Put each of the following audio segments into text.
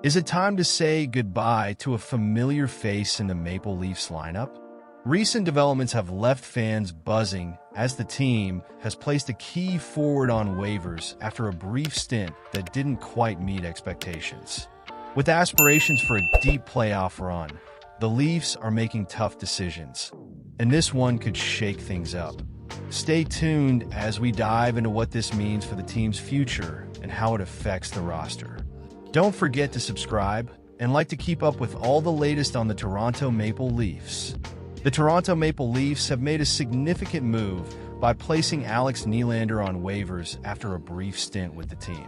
Is it time to say goodbye to a familiar face in the Maple Leafs lineup? Recent developments have left fans buzzing as the team has placed a key forward on waivers after a brief stint that didn't quite meet expectations. With aspirations for a deep playoff run, the Leafs are making tough decisions, and this one could shake things up. Stay tuned as we dive into what this means for the team's future and how it affects the roster. Don't forget to subscribe and like to keep up with all the latest on the Toronto Maple Leafs. The Toronto Maple Leafs have made a significant move by placing Alex Nylander on waivers after a brief stint with the team.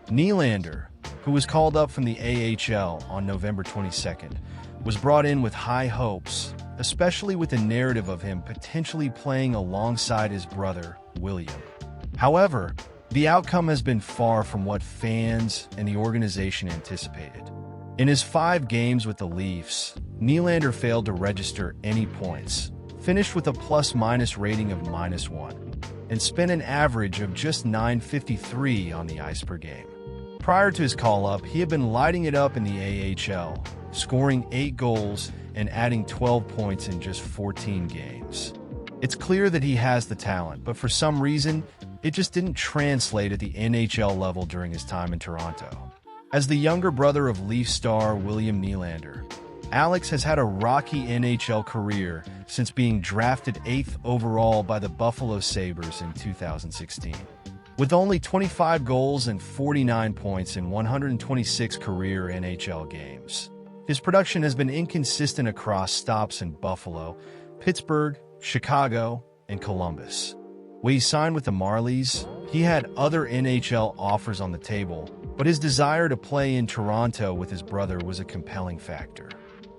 Nylander, who was called up from the AHL on November 22nd, was brought in with high hopes, especially with the narrative of him potentially playing alongside his brother, William. However, the outcome has been far from what fans and the organization anticipated. In his 5 games with the Leafs, Nylander failed to register any points, finished with a plus-minus rating of -1, and spent an average of just .953 on the ice per game. Prior to his call-up, he had been lighting it up in the AHL, scoring 8 goals and adding 12 points in just 14 games. It's clear that he has the talent, but for some reason, it just didn't translate at the NHL level during his time in Toronto. As the younger brother of Leaf star William Nylander, Alex has had a rocky NHL career since being drafted 8th overall by the Buffalo Sabres in 2016. With only 25 goals and 49 points in 126 career NHL games, his production has been inconsistent across stops in Buffalo, Pittsburgh, Chicago, and Columbus. When he signed with the Marlies, he had other NHL offers on the table, but his desire to play in Toronto with his brother was a compelling factor.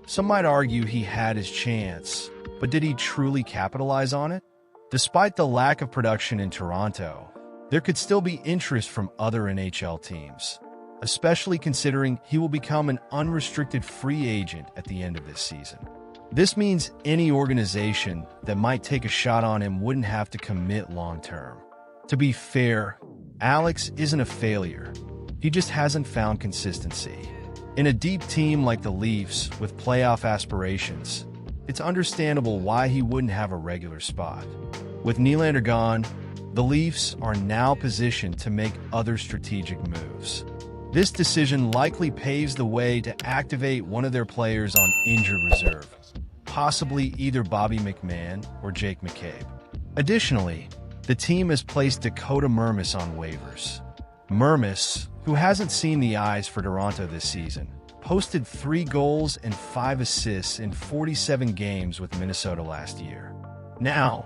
Some might argue he had his chance, but did he truly capitalize on it? Despite the lack of production in Toronto, there could still be interest from other NHL teams, especially considering he will become an unrestricted free agent at the end of this season. This means any organization that might take a shot on him wouldn't have to commit long-term. To be fair, Alex isn't a failure. He just hasn't found consistency. In a deep team like the Leafs with playoff aspirations, it's understandable why he wouldn't have a regular spot. With Nylander gone, the Leafs are now positioned to make other strategic moves. This decision likely paves the way to activate one of their players on injured reserve, possibly either Bobby McMann or Jake McCabe. Additionally, the team has placed Dakota Mermis on waivers. Mermis, who hasn't seen the ice for Toronto this season, posted 3 goals and 5 assists in 47 games with Minnesota last year. Now,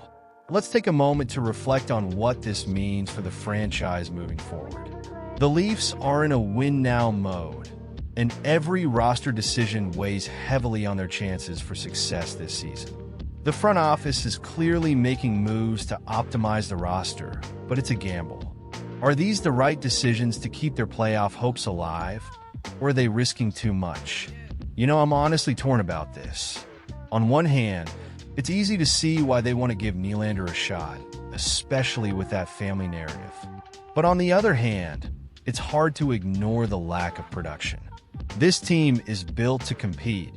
let's take a moment to reflect on what this means for the franchise moving forward. The Leafs are in a win-now mode, and every roster decision weighs heavily on their chances for success this season. The front office is clearly making moves to optimize the roster, but it's a gamble. Are these the right decisions to keep their playoff hopes alive, or are they risking too much? I'm honestly torn about this. On one hand, it's easy to see why they want to give Nylander a shot, especially with that family narrative. But on the other hand, it's hard to ignore the lack of production. This team is built to compete,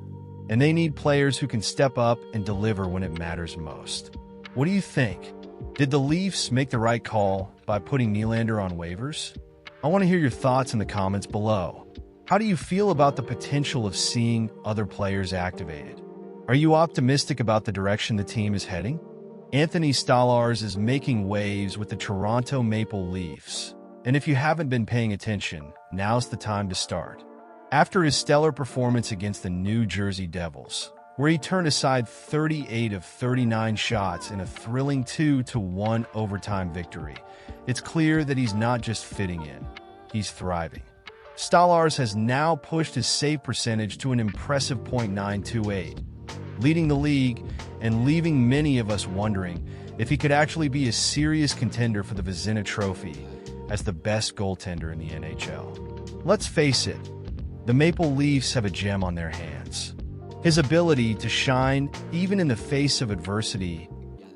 and they need players who can step up and deliver when it matters most. What do you think? Did the Leafs make the right call by putting Nylander on waivers? I want to hear your thoughts in the comments below. How do you feel about the potential of seeing other players activated? Are you optimistic about the direction the team is heading? Anthony Stolarz is making waves with the Toronto Maple Leafs, and if you haven't been paying attention, now's the time to start. After his stellar performance against the New Jersey Devils, where he turned aside 38 of 39 shots in a thrilling 2-1 overtime victory, it's clear that he's not just fitting in, he's thriving. Stolarz has now pushed his save percentage to an impressive .928, leading the league and leaving many of us wondering if he could actually be a serious contender for the Vezina Trophy as the best goaltender in the NHL. Let's face it, the Maple Leafs have a gem on their hands. His ability to shine even in the face of adversity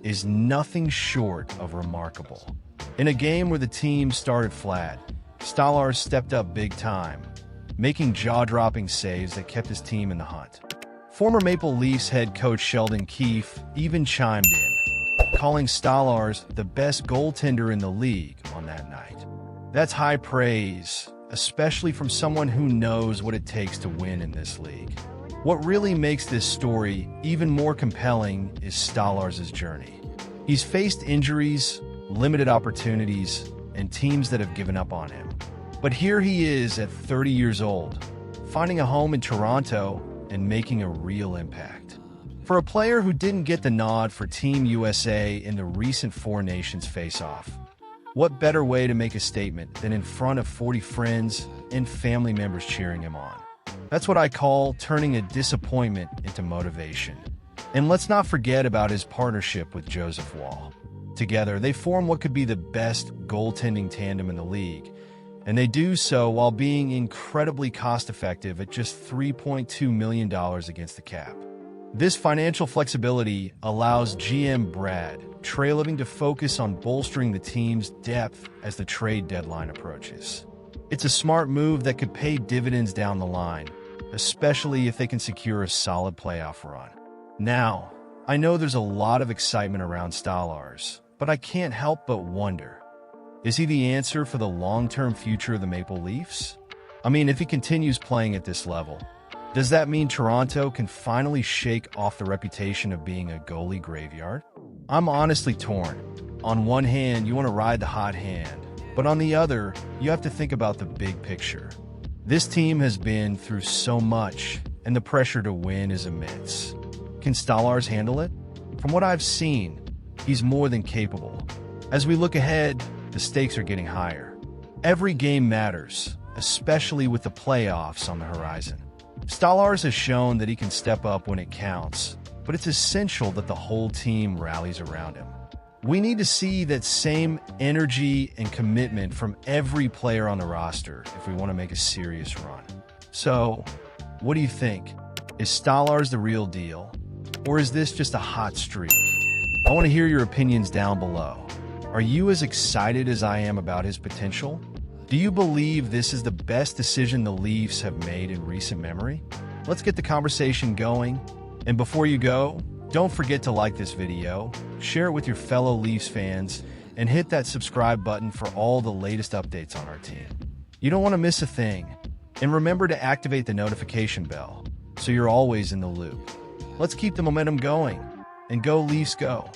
is nothing short of remarkable. In a game where the team started flat, Stolarz stepped up big time, making jaw-dropping saves that kept his team in the hunt. Former Maple Leafs head coach Sheldon Keefe even chimed in, calling Stolarz the best goaltender in the league on that night. That's high praise, especially from someone who knows what it takes to win in this league. What really makes this story even more compelling is Stolarz's journey. He's faced injuries, limited opportunities, and teams that have given up on him. But here he is at 30 years old, finding a home in Toronto and making a real impact. For a player who didn't get the nod for Team USA in the recent Four Nations face-off, what better way to make a statement than in front of 40 friends and family members cheering him on? That's what I call turning a disappointment into motivation. And let's not forget about his partnership with Joseph Woll. Together, they form what could be the best goaltending tandem in the league, and they do so while being incredibly cost-effective at just $3.2 million against the cap. This financial flexibility allows GM Brad Treliving to focus on bolstering the team's depth as the trade deadline approaches. It's a smart move that could pay dividends down the line, especially if they can secure a solid playoff run. Now, I know there's a lot of excitement around Stolarz, but I can't help but wonder, is he the answer for the long-term future of the Maple Leafs? I mean, if he continues playing at this level, does that mean Toronto can finally shake off the reputation of being a goalie graveyard? I'm honestly torn. On one hand, you want to ride the hot hand, but on the other, you have to think about the big picture. This team has been through so much, and the pressure to win is immense. Can Stolarz handle it? From what I've seen, he's more than capable. As we look ahead, the stakes are getting higher. Every game matters, especially with the playoffs on the horizon. Stolarz has shown that he can step up when it counts, but it's essential that the whole team rallies around him. We need to see that same energy and commitment from every player on the roster if we want to make a serious run. So, what do you think? Is Stolarz the real deal? Or is this just a hot streak? I want to hear your opinions down below. Are you as excited as I am about his potential? Do you believe this is the best decision the Leafs have made in recent memory? Let's get the conversation going. And before you go, don't forget to like this video, share it with your fellow Leafs fans, and hit that subscribe button for all the latest updates on our team. You don't want to miss a thing. And remember to activate the notification bell so you're always in the loop. Let's keep the momentum going, and go Leafs go!